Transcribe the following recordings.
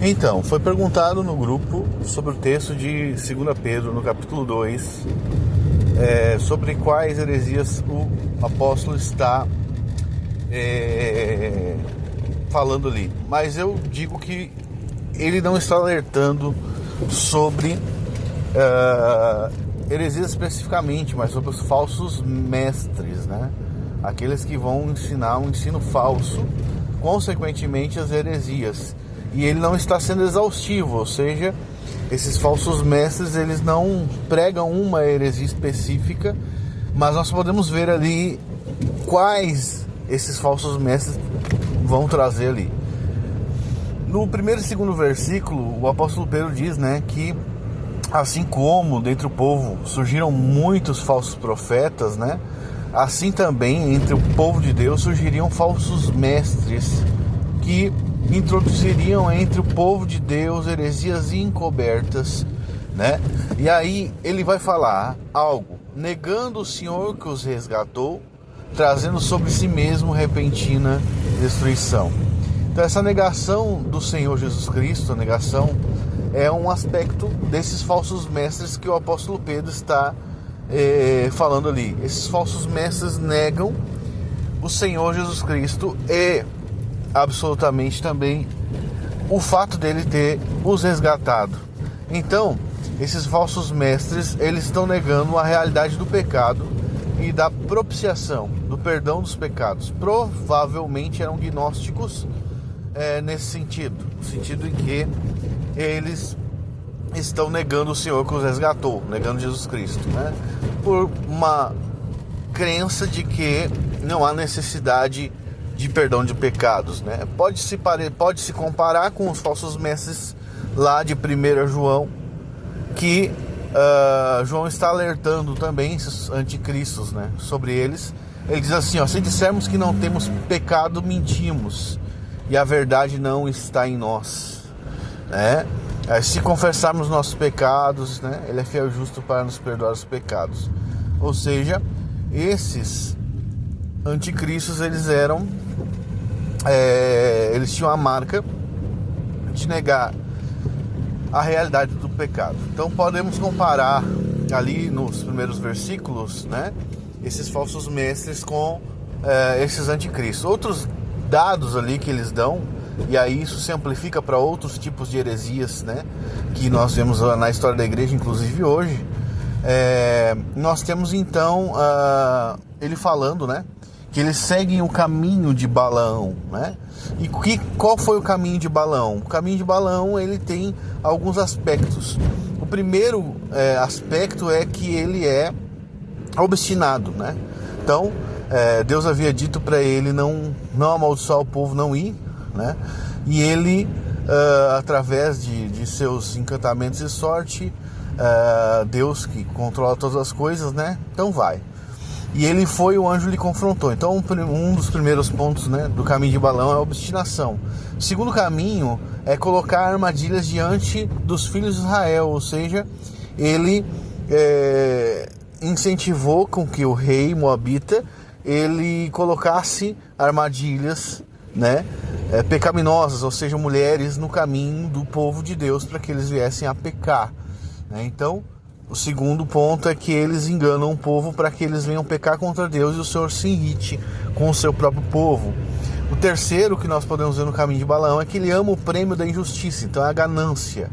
Então, foi perguntado no grupo sobre o texto de 2 Pedro, no capítulo 2, sobre quais heresias o apóstolo está falando ali. Mas eu digo que ele não está alertando sobre heresias especificamente, mas sobre os falsos mestres, né? Aqueles que vão ensinar um ensino falso, consequentemente as heresias. E ele não está sendo exaustivo, ou seja, esses falsos mestres, eles não pregam uma heresia específica, mas nós podemos ver ali quais esses falsos mestres vão trazer ali. No primeiro e segundo versículo, o apóstolo Pedro diz, né, que assim como dentre o povo surgiram muitos falsos profetas, né, assim também entre o povo de Deus surgiriam falsos mestres que introduziriam entre o povo de Deus heresias encobertas, né? E aí ele vai falar algo, negando o Senhor que os resgatou, trazendo sobre si mesmo repentina destruição. Então essa negação do Senhor Jesus Cristo, a negação é um aspecto desses falsos mestres que o apóstolo Pedro está falando ali. Esses falsos mestres negam o Senhor Jesus Cristo e absolutamente também o fato dele ter os resgatado. Então, esses falsos mestres, eles estão negando a realidade do pecado e da propiciação, do perdão dos pecados. Provavelmente eram gnósticos nesse sentido, no sentido em que eles estão negando o Senhor que os resgatou, negando Jesus Cristo, né? Por uma crença de que não há necessidade de perdão de pecados, né? Pode se comparar com os falsos mestres lá de 1 João, que João está alertando também esses anticristos, né, sobre eles. Ele diz assim, se dissermos que não temos pecado, mentimos, e a verdade não está em nós, né? Se confessarmos nossos pecados, né, ele é fiel e justo para nos perdoar os pecados. Ou seja, esses anticristos, eles tinham a marca de negar a realidade do pecado. Então podemos comparar ali nos primeiros versículos, né, esses falsos mestres com esses anticristos. Outros dados ali que eles dão, e aí isso se amplifica para outros tipos de heresias, né, que nós vemos na história da igreja, inclusive hoje. Nós temos então ele falando, né, que eles seguem o caminho de Balaão, né? E qual foi o caminho de Balaão? O caminho de Balaão, ele tem alguns aspectos. O primeiro aspecto é que ele é obstinado, né? Então, Deus havia dito para ele não amaldiçoar o povo, não ir, né? E ele, através de seus encantamentos e sorte, Deus que controla todas as coisas, né? Então vai. E ele foi, o anjo lhe confrontou. Então um dos primeiros pontos, né, do caminho de Balaão é a obstinação. O segundo caminho é colocar armadilhas diante dos filhos de Israel, ou seja, ele incentivou com que o rei moabita ele colocasse armadilhas, né, pecaminosas, ou seja, mulheres no caminho do povo de Deus para que eles viessem a pecar, né? Então o segundo ponto é que eles enganam o povo para que eles venham pecar contra Deus e o Senhor se irrite com o seu próprio povo. O terceiro que nós podemos ver no caminho de Balaão é que ele ama o prêmio da injustiça, então é a ganância,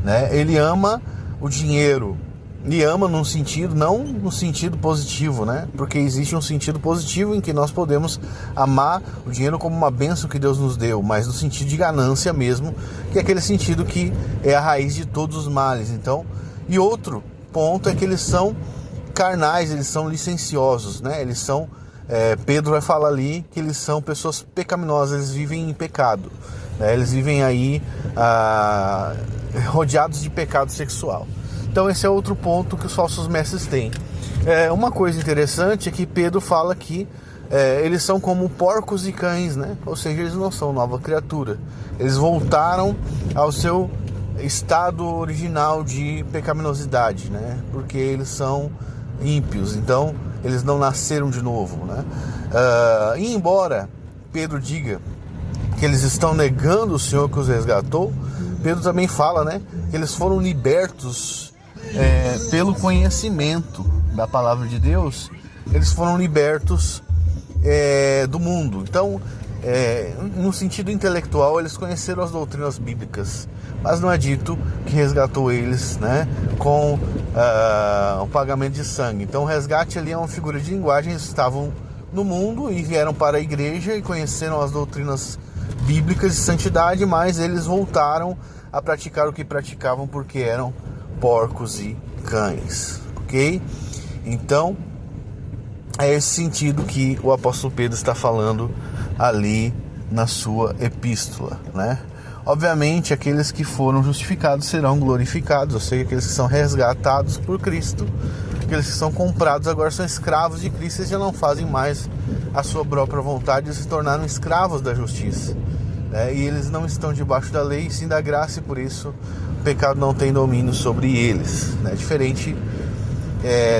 né? Ele ama o dinheiro, e ama num sentido, não no sentido positivo, né? Porque existe um sentido positivo em que nós podemos amar o dinheiro como uma bênção que Deus nos deu, mas no sentido de ganância mesmo, que é aquele sentido que é a raiz de todos os males. Então, e outro ponto é que eles são carnais, eles são licenciosos, né? Eles são, Pedro vai falar ali que eles são pessoas pecaminosas, eles vivem em pecado, né? Eles vivem aí rodeados de pecado sexual. Então esse é outro ponto que os falsos mestres têm. Uma coisa interessante é que Pedro fala que eles são como porcos e cães, né? Ou seja, eles não são nova criatura, eles voltaram ao seu estado original de pecaminosidade, né? Porque eles são ímpios, então eles não nasceram de novo, né? E embora Pedro diga que que eles estão negando o Senhor que os resgatou, Pedro também fala, né, que eles foram libertos pelo conhecimento da palavra de Deus. Eles foram libertos do mundo. Então, no sentido intelectual, eles conheceram as doutrinas bíblicas, mas não é dito que resgatou eles, né, com o pagamento de sangue. Então o resgate ali é uma figura de linguagem. Eles estavam no mundo e vieram para a igreja e conheceram as doutrinas bíblicas de santidade, mas eles voltaram a praticar o que praticavam porque eram porcos e cães, ok? Então é esse sentido que o apóstolo Pedro está falando ali na sua epístola, né? Obviamente, aqueles que foram justificados serão glorificados, ou seja, aqueles que são resgatados por Cristo, aqueles que são comprados agora são escravos de Cristo. Eles já não fazem mais a sua própria vontade, eles se tornaram escravos da justiça, né? E eles não estão debaixo da lei, sim da graça, e por isso o pecado não tem domínio sobre eles, né? Diferente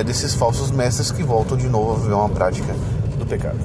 desses falsos mestres que voltam de novo a viver uma prática do pecado.